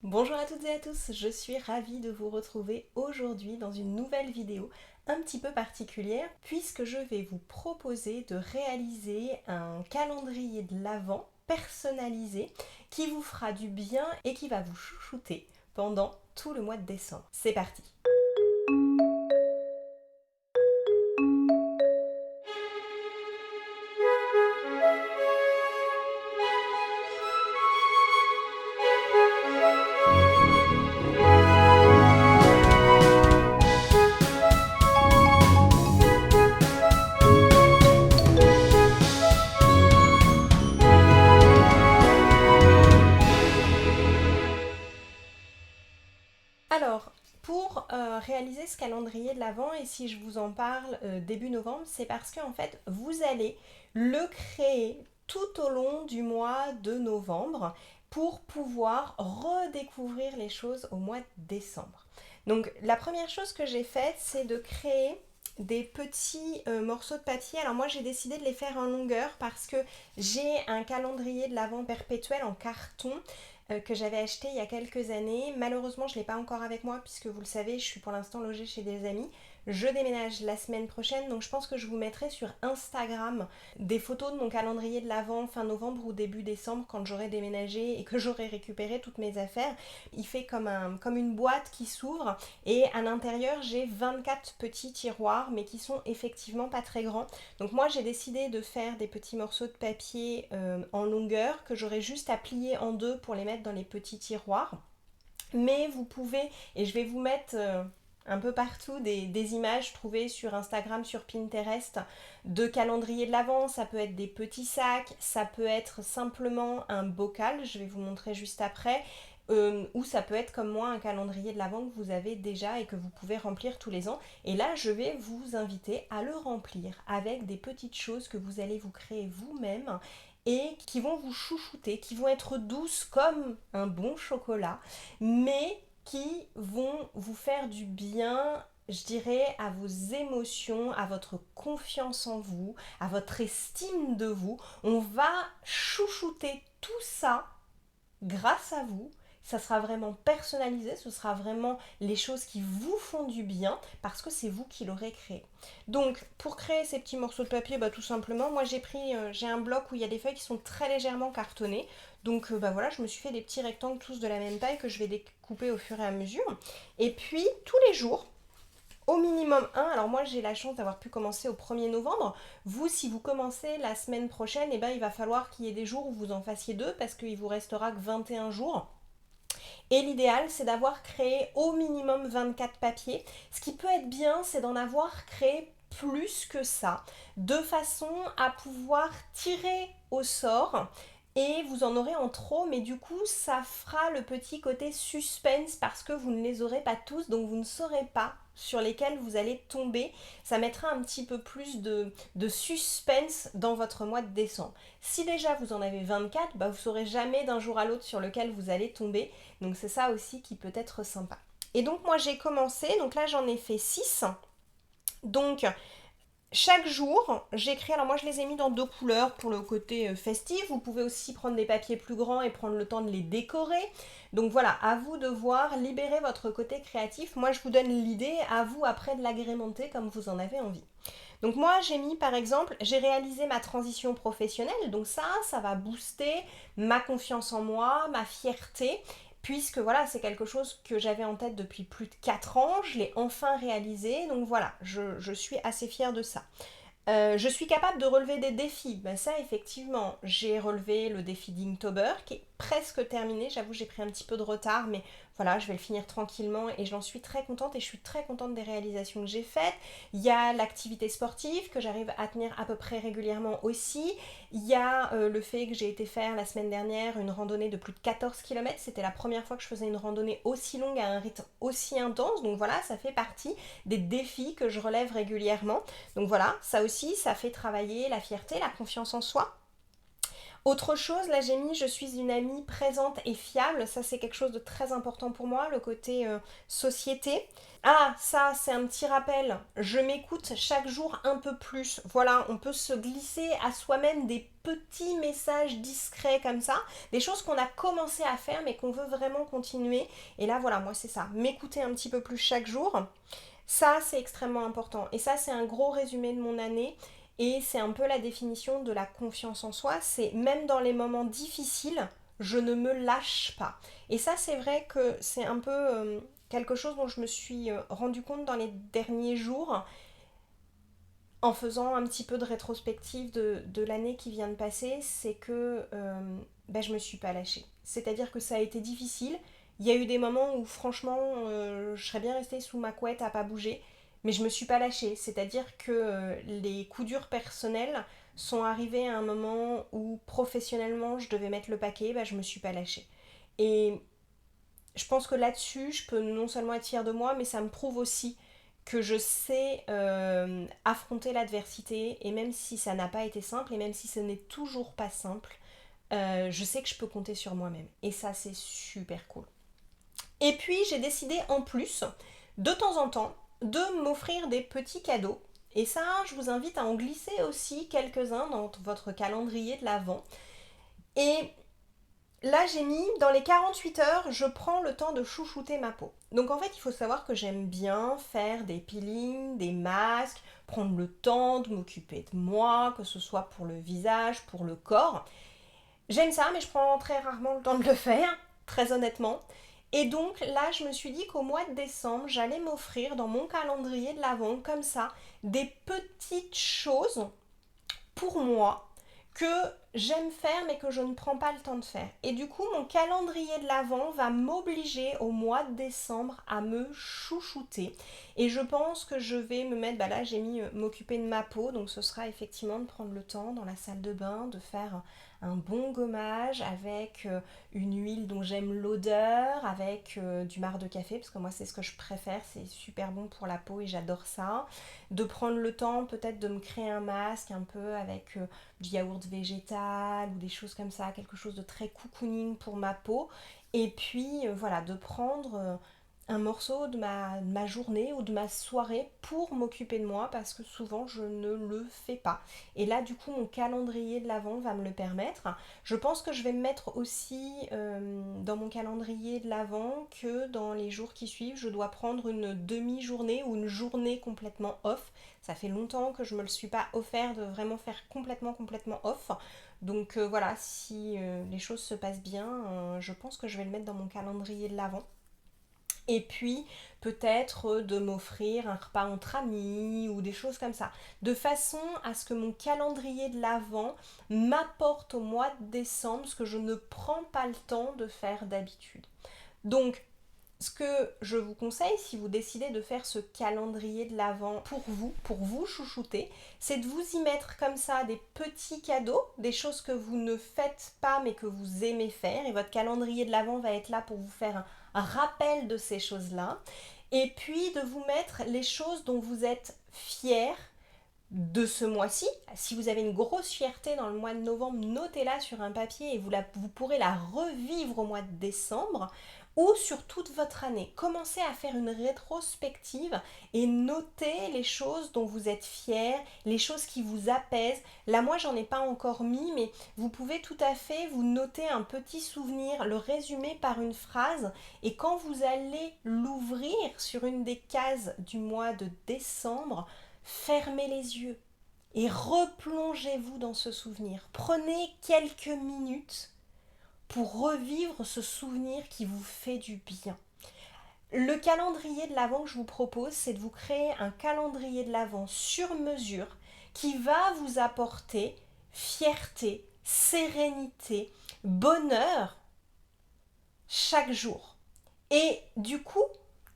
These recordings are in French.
Bonjour à toutes et à tous, je suis ravie de vous retrouver aujourd'hui dans une nouvelle vidéo un petit peu particulière puisque je vais vous proposer de réaliser un calendrier de l'Avent personnalisé qui vous fera du bien et qui va vous chouchouter pendant tout le mois de décembre. C'est parti! Alors, pour réaliser ce calendrier de l'Avent, et si je vous en parle début novembre, c'est parce que en fait, vous allez le créer tout au long du mois de novembre pour pouvoir redécouvrir les choses au mois de décembre. Donc, la première chose que j'ai faite, c'est de créer des petits morceaux de papier. Alors moi j'ai décidé de les faire en longueur parce que j'ai un calendrier de l'Avent perpétuel en carton que j'avais acheté il y a quelques années. Malheureusement, je ne l'ai pas encore avec moi puisque vous le savez, je suis pour l'instant logée chez des amis. Je déménage la semaine prochaine, donc je pense que je vous mettrai sur Instagram des photos de mon calendrier de l'Avent fin novembre ou début décembre quand j'aurai déménagé et que j'aurai récupéré toutes mes affaires. Il fait comme une boîte qui s'ouvre et à l'intérieur j'ai 24 petits tiroirs mais qui sont effectivement pas très grands. Donc moi j'ai décidé de faire des petits morceaux de papier en longueur que j'aurai juste à plier en deux pour les mettre dans les petits tiroirs. Mais vous pouvez, et je vais vous mettre un peu partout des images trouvées sur Instagram, sur Pinterest, de calendrier de l'Avent. Ça peut être des petits sacs, ça peut être simplement un bocal, je vais vous montrer juste après. Ou ça peut être comme moi un calendrier de l'Avent que vous avez déjà et que vous pouvez remplir tous les ans. Et là, je vais vous inviter à le remplir avec des petites choses que vous allez vous créer vous-même et qui vont vous chouchouter, qui vont être douces comme un bon chocolat, mais qui vont vous faire du bien, je dirais, à vos émotions, à votre confiance en vous, à votre estime de vous. On va chouchouter tout ça grâce à vous. Ça sera vraiment personnalisé, ce sera vraiment les choses qui vous font du bien parce que c'est vous qui l'aurez créé. Donc pour créer ces petits morceaux de papier, tout simplement, moi j'ai un bloc où il y a des feuilles qui sont très légèrement cartonnées. Donc voilà, je me suis fait des petits rectangles tous de la même taille que je vais découper au fur et à mesure. Et puis tous les jours, au minimum un. Alors moi j'ai la chance d'avoir pu commencer au 1er novembre. Vous, si vous commencez la semaine prochaine, il va falloir qu'il y ait des jours où vous en fassiez deux parce qu'il vous restera que 21 jours. Et l'idéal, c'est d'avoir créé au minimum 24 papiers. Ce qui peut être bien, c'est d'en avoir créé plus que ça, de façon à pouvoir tirer au sort et vous en aurez en trop, mais du coup ça fera le petit côté suspense parce que vous ne les aurez pas tous, donc vous ne saurez pas sur lesquels vous allez tomber. Ça mettra un petit peu plus de suspense dans votre mois de décembre. Si déjà vous en avez 24, vous ne saurez jamais d'un jour à l'autre sur lequel vous allez tomber, donc c'est ça aussi qui peut être sympa. Et donc moi j'ai commencé, donc là j'en ai fait 6. Donc chaque jour, j'écris, alors moi je les ai mis dans deux couleurs pour le côté festif. Vous pouvez aussi prendre des papiers plus grands et prendre le temps de les décorer. Donc voilà, à vous de voir, libérer votre côté créatif. Moi je vous donne l'idée, à vous après de l'agrémenter comme vous en avez envie. Donc moi j'ai mis par exemple, j'ai réalisé ma transition professionnelle, donc ça va booster ma confiance en moi, ma fierté, puisque voilà, c'est quelque chose que j'avais en tête depuis plus de 4 ans, je l'ai enfin réalisé, donc voilà, je suis assez fière de ça. Je suis capable de relever des défis. Ça, effectivement, j'ai relevé le défi d'Inktober qui est presque terminé. J'avoue, j'ai pris un petit peu de retard, mais voilà, je vais le finir tranquillement et j'en suis très contente et je suis très contente des réalisations que j'ai faites. Il y a l'activité sportive que j'arrive à tenir à peu près régulièrement aussi. Il y a le fait que j'ai été faire la semaine dernière une randonnée de plus de 14 km. C'était la première fois que je faisais une randonnée aussi longue à un rythme aussi intense. Donc voilà, ça fait partie des défis que je relève régulièrement. Donc voilà, ça aussi, ça fait travailler la fierté, la confiance en soi. Autre chose, là j'ai mis je suis une amie présente et fiable, ça c'est quelque chose de très important pour moi, le côté société. Ah, ça c'est un petit rappel, je m'écoute chaque jour un peu plus. Voilà, on peut se glisser à soi-même des petits messages discrets comme ça, des choses qu'on a commencé à faire mais qu'on veut vraiment continuer. Et là voilà, moi c'est ça, m'écouter un petit peu plus chaque jour. Ça, c'est extrêmement important. Et ça, c'est un gros résumé de mon année. Et c'est un peu la définition de la confiance en soi. C'est même dans les moments difficiles, je ne me lâche pas. Et ça, c'est vrai que c'est un peu quelque chose dont je me suis rendu compte dans les derniers jours en faisant un petit peu de rétrospective de l'année qui vient de passer. C'est que je me suis pas lâchée. C'est-à-dire que ça a été difficile. Il y a eu des moments où franchement je serais bien restée sous ma couette à pas bouger, mais je me suis pas lâchée. C'est-à-dire que les coups durs personnels sont arrivés à un moment où professionnellement je devais mettre le paquet, je me suis pas lâchée. Et je pense que là-dessus, je peux non seulement être fière de moi, mais ça me prouve aussi que je sais affronter l'adversité, et même si ça n'a pas été simple, et même si ce n'est toujours pas simple, je sais que je peux compter sur moi-même. Et ça, c'est super cool. Et puis, j'ai décidé en plus, de temps en temps, de m'offrir des petits cadeaux. Et ça, je vous invite à en glisser aussi quelques-uns dans votre calendrier de l'Avent. Et là, j'ai mis dans les 48 heures, je prends le temps de chouchouter ma peau. Donc en fait, il faut savoir que j'aime bien faire des peelings, des masques, prendre le temps de m'occuper de moi, que ce soit pour le visage, pour le corps. J'aime ça, mais je prends très rarement le temps de le faire, très honnêtement. Et donc là, je me suis dit qu'au mois de décembre, j'allais m'offrir dans mon calendrier de l'Avent, comme ça, des petites choses pour moi que j'aime faire mais que je ne prends pas le temps de faire. Et du coup, mon calendrier de l'Avent va m'obliger au mois de décembre à me chouchouter. Et je pense que je vais me mettre, là j'ai mis m'occuper de ma peau, donc ce sera effectivement de prendre le temps dans la salle de bain, de faire un bon gommage avec une huile dont j'aime l'odeur, avec du marc de café, parce que moi c'est ce que je préfère, c'est super bon pour la peau et j'adore ça. De prendre le temps peut-être de me créer un masque un peu avec du yaourt végétal ou des choses comme ça, quelque chose de très cocooning pour ma peau. Et puis voilà, de prendre un morceau de ma journée ou de ma soirée pour m'occuper de moi parce que souvent je ne le fais pas. Et là du coup mon calendrier de l'Avent va me le permettre. Je pense que je vais me mettre aussi dans mon calendrier de l'Avent que dans les jours qui suivent je dois prendre une demi-journée ou une journée complètement off. Ça fait longtemps que je me le suis pas offert de vraiment faire complètement off. Donc voilà, si les choses se passent bien, je pense que je vais le mettre dans mon calendrier de l'Avent. Et puis peut-être de m'offrir un repas entre amis ou des choses comme ça. De façon à ce que mon calendrier de l'Avent m'apporte au mois de décembre ce que je ne prends pas le temps de faire d'habitude. Donc ce que je vous conseille, si vous décidez de faire ce calendrier de l'Avent pour vous chouchouter, c'est de vous y mettre comme ça des petits cadeaux, des choses que vous ne faites pas mais que vous aimez faire. Et votre calendrier de l'Avent va être là pour vous faire un rappel de ces choses-là. Et puis de vous mettre les choses dont vous êtes fiers de ce mois-ci. Si vous avez une grosse fierté dans le mois de novembre, notez-la sur un papier et vous pourrez la revivre au mois de décembre ou sur toute votre année. Commencez à faire une rétrospective et notez les choses dont vous êtes fiers, les choses qui vous apaisent. Là, moi, j'en ai pas encore mis, mais vous pouvez tout à fait vous noter un petit souvenir, le résumer par une phrase et quand vous allez l'ouvrir sur une des cases du mois de décembre, fermez les yeux et replongez-vous dans ce souvenir. Prenez quelques minutes pour revivre ce souvenir qui vous fait du bien. Le calendrier de l'Avent que je vous propose, c'est de vous créer un calendrier de l'Avent sur mesure qui va vous apporter fierté, sérénité, bonheur chaque jour. Et du coup,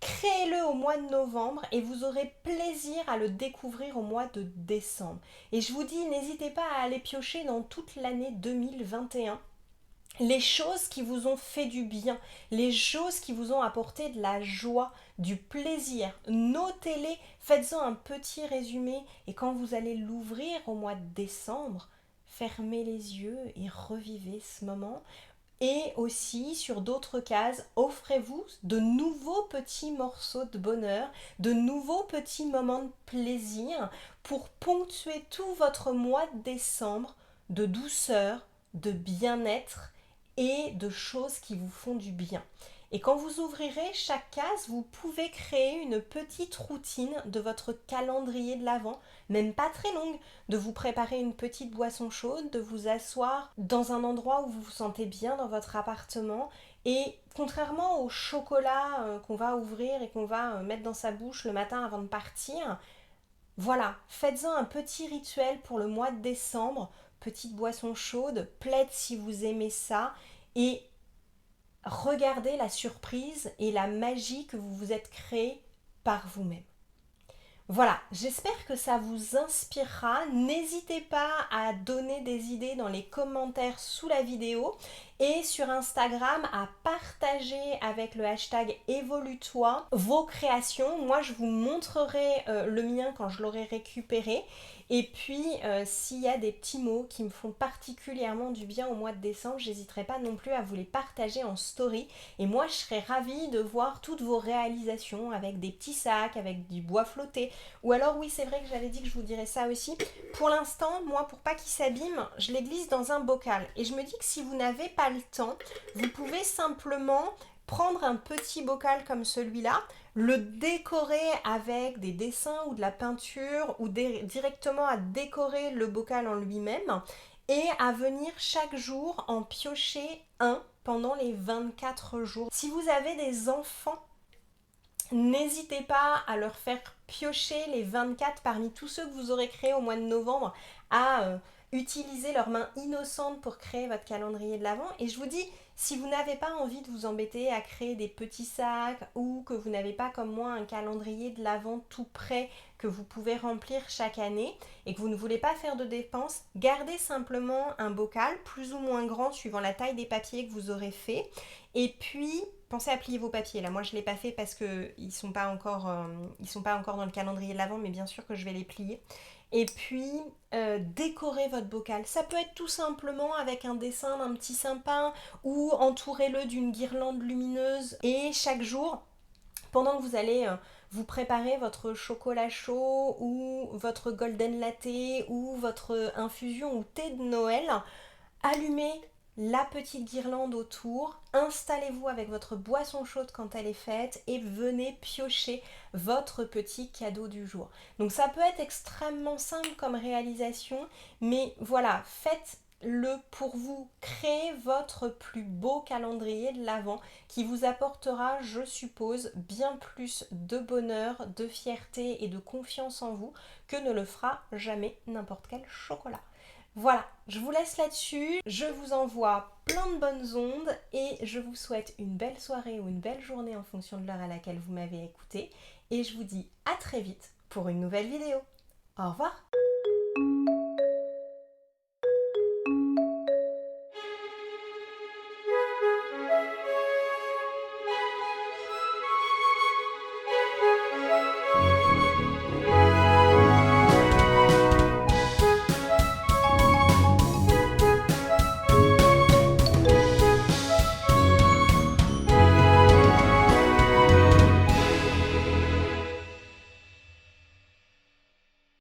créez-le au mois de novembre et vous aurez plaisir à le découvrir au mois de décembre. Et je vous dis, n'hésitez pas à aller piocher dans toute l'année 2021 les choses qui vous ont fait du bien, les choses qui vous ont apporté de la joie, du plaisir. Notez-les, faites-en un petit résumé et quand vous allez l'ouvrir au mois de décembre, fermez les yeux et revivez ce moment. Et aussi, sur d'autres cases, offrez-vous de nouveaux petits morceaux de bonheur, de nouveaux petits moments de plaisir pour ponctuer tout votre mois de décembre de douceur, de bien-être et de choses qui vous font du bien. Et quand vous ouvrirez chaque case, vous pouvez créer une petite routine de votre calendrier de l'Avent, même pas très longue, de vous préparer une petite boisson chaude, de vous asseoir dans un endroit où vous vous sentez bien dans votre appartement. Et contrairement au chocolat qu'on va ouvrir et qu'on va mettre dans sa bouche le matin avant de partir, voilà, faites-en un petit rituel pour le mois de décembre, petite boisson chaude, plaid si vous aimez ça, et regardez la surprise et la magie que vous vous êtes créée par vous-même. Voilà, j'espère que ça vous inspirera. N'hésitez pas à donner des idées dans les commentaires sous la vidéo et sur Instagram à partager avec le hashtag évolue-toi vos créations. Moi, je vous montrerai le mien quand je l'aurai récupéré. Et puis, s'il y a des petits mots qui me font particulièrement du bien au mois de décembre, j'hésiterai pas non plus à vous les partager en story. Et moi, je serais ravie de voir toutes vos réalisations avec des petits sacs, avec du bois flotté. Ou alors, oui, c'est vrai que j'avais dit que je vous dirais ça aussi. Pour l'instant, moi, pour pas qu'il s'abîme, je les glisse dans un bocal. Et je me dis que si vous n'avez pas le temps, vous pouvez simplement prendre un petit bocal comme celui-là, le décorer avec des dessins ou de la peinture ou directement à décorer le bocal en lui-même et à venir chaque jour en piocher un pendant les 24 jours. Si vous avez des enfants, n'hésitez pas à leur faire piocher les 24 parmi tous ceux que vous aurez créés au mois de novembre à utiliser leurs mains innocentes pour créer votre calendrier de l'Avent. Et je vous dis, si vous n'avez pas envie de vous embêter à créer des petits sacs ou que vous n'avez pas comme moi un calendrier de l'Avent tout prêt que vous pouvez remplir chaque année et que vous ne voulez pas faire de dépenses, gardez simplement un bocal plus ou moins grand suivant la taille des papiers que vous aurez fait. Et puis, pensez à plier vos papiers. Là, moi, je ne l'ai pas fait parce qu'ils ne sont pas encore dans le calendrier de l'Avent, mais bien sûr que je vais les plier. Et puis, décorez votre bocal. Ça peut être tout simplement avec un dessin d'un petit sapin ou entourez-le d'une guirlande lumineuse. Et chaque jour, pendant que vous allez vous préparer votre chocolat chaud ou votre golden latte ou votre infusion ou thé de Noël, allumez la petite guirlande autour, installez-vous avec votre boisson chaude quand elle est faite et venez piocher votre petit cadeau du jour. Donc ça peut être extrêmement simple comme réalisation, mais voilà, faites-le pour vous. Créez votre plus beau calendrier de l'Avent qui vous apportera, je suppose, bien plus de bonheur, de fierté et de confiance en vous que ne le fera jamais n'importe quel chocolat. Voilà, je vous laisse là-dessus, je vous envoie plein de bonnes ondes et je vous souhaite une belle soirée ou une belle journée en fonction de l'heure à laquelle vous m'avez écouté et je vous dis à très vite pour une nouvelle vidéo. Au revoir!